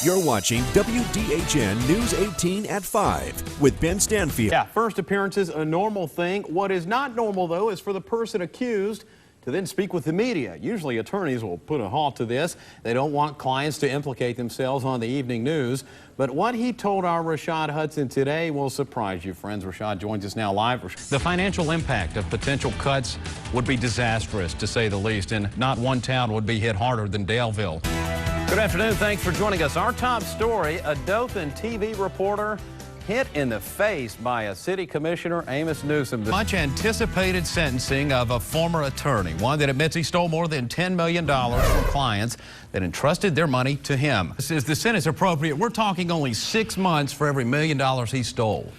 You're watching WDHN News 18 at 5 with Ben Stanfield. Yeah, first appearances, a normal thing. What is not normal, though, is for the person accused to then speak with the media. Usually attorneys will put a halt to this. They don't want clients to implicate themselves on the evening news. But what he told our Rashad Hudson today will surprise you, friends. Rashad joins us now live. The financial impact of potential cuts would be disastrous, to say the least, and not one town would be hit harder than Daleville. Good afternoon. Thanks for joining us. Our top story, a Dothan TV reporter hit in the face by a city commissioner, Amos Newsom. Much anticipated sentencing of a former attorney, one that admits he stole more than $10 million from clients that entrusted their money to him. Is the sentence appropriate? We're talking only 6 months for every $1 million he stole.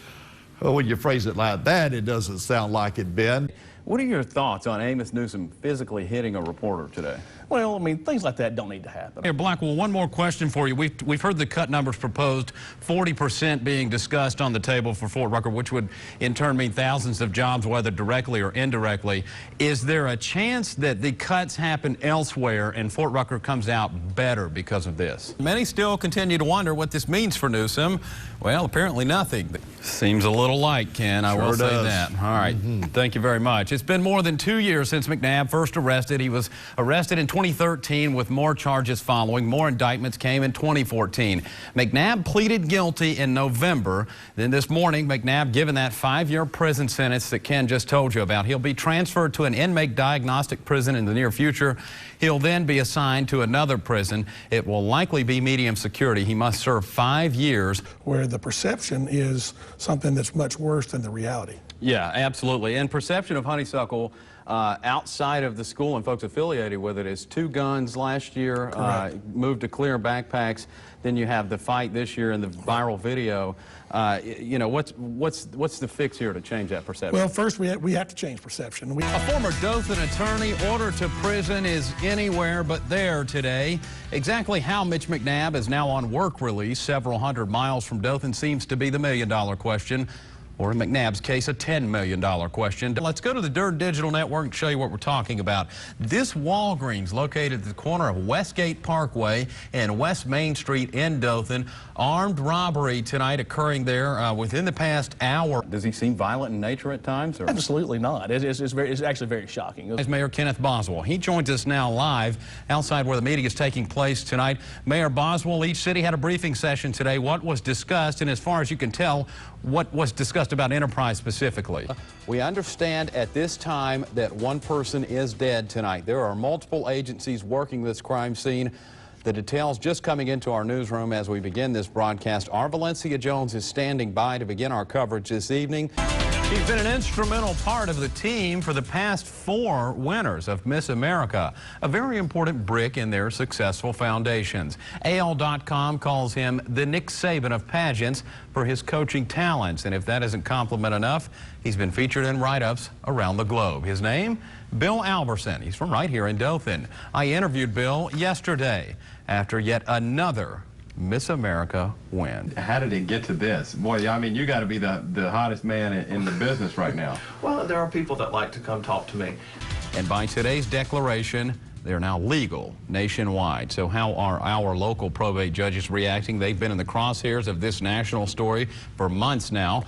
Well, when you phrase it like that, it doesn't sound like it, Ben. What are your thoughts on Amos Newsom physically hitting a reporter today? Well, I mean, things like that don't need to happen. Here, Blackwell, one more question for you. We've heard the cut numbers proposed, 40% being discussed on the table for Fort Rucker, which would in turn mean thousands of jobs, whether directly or indirectly. Is there a chance that the cuts happen elsewhere and Fort Rucker comes out better because of this? Many still continue to wonder what this means for Newsom. Well, apparently nothing. Seems a little light, Ken. I will say that. All right. Thank you very much. It's been more than 2 years since McNabb first arrested. He was arrested in 2013 with more charges following. More indictments came in 2014. McNabb pleaded guilty in November. Then this morning, McNabb given that 5-year prison sentence that Ken just told you about. He'll be transferred to an inmate diagnostic prison in the near future. He'll then be assigned to another prison. It will likely be medium security. He must serve 5 years. Where the perception is something that's much worse than the reality. Yeah, absolutely. And perception of Honeysuckle outside of the school and folks affiliated with it is 2 guns last year, moved to clear backpacks. Then you have the fight this year and the viral video. You know, what's the fix here to change that perception? Well, first we have to change perception. A former Dothan attorney ordered to prison is anywhere but there today. Exactly how Mitch McNabb is now on work release several hundred miles from Dothan seems to be the million-dollar question. Or in McNabb's case, a $10 million question. Let's go to the Dirt Digital Network and show you what we're talking about. This Walgreens, located at the corner of Westgate Parkway and West Main Street in Dothan. Armed robbery tonight occurring there within the past hour. Does he seem violent in nature at times? Or? Absolutely not. It's actually very shocking. As Mayor Kenneth Boswell. He joins us now live outside where the meeting is taking place tonight. Mayor Boswell, each city had a briefing session today. What was discussed, and as far as you can tell, what was discussed about Enterprise specifically? We understand at this time that 1 person is dead tonight. There are multiple agencies working this crime scene. The details just coming into our newsroom as we begin this broadcast. Our Valencia Jones is standing by to begin our coverage this evening. She's been an instrumental part of the team for the past 4 winners of Miss America, a very important brick in their successful foundations. AL.com calls him the Nick Saban of pageants for his coaching talents, and if that isn't compliment enough, he's been featured in write-ups around the globe. His name? Bill Alberson. He's from right here in Dothan. I interviewed Bill yesterday after yet another Miss America win. How did it get to this? Boy, I mean, you got to be the hottest man in the business right now. Well, there are people that like to come talk to me. And by today's declaration, they're now legal nationwide. So how are our local probate judges reacting? They've been in the crosshairs of this national story for months now.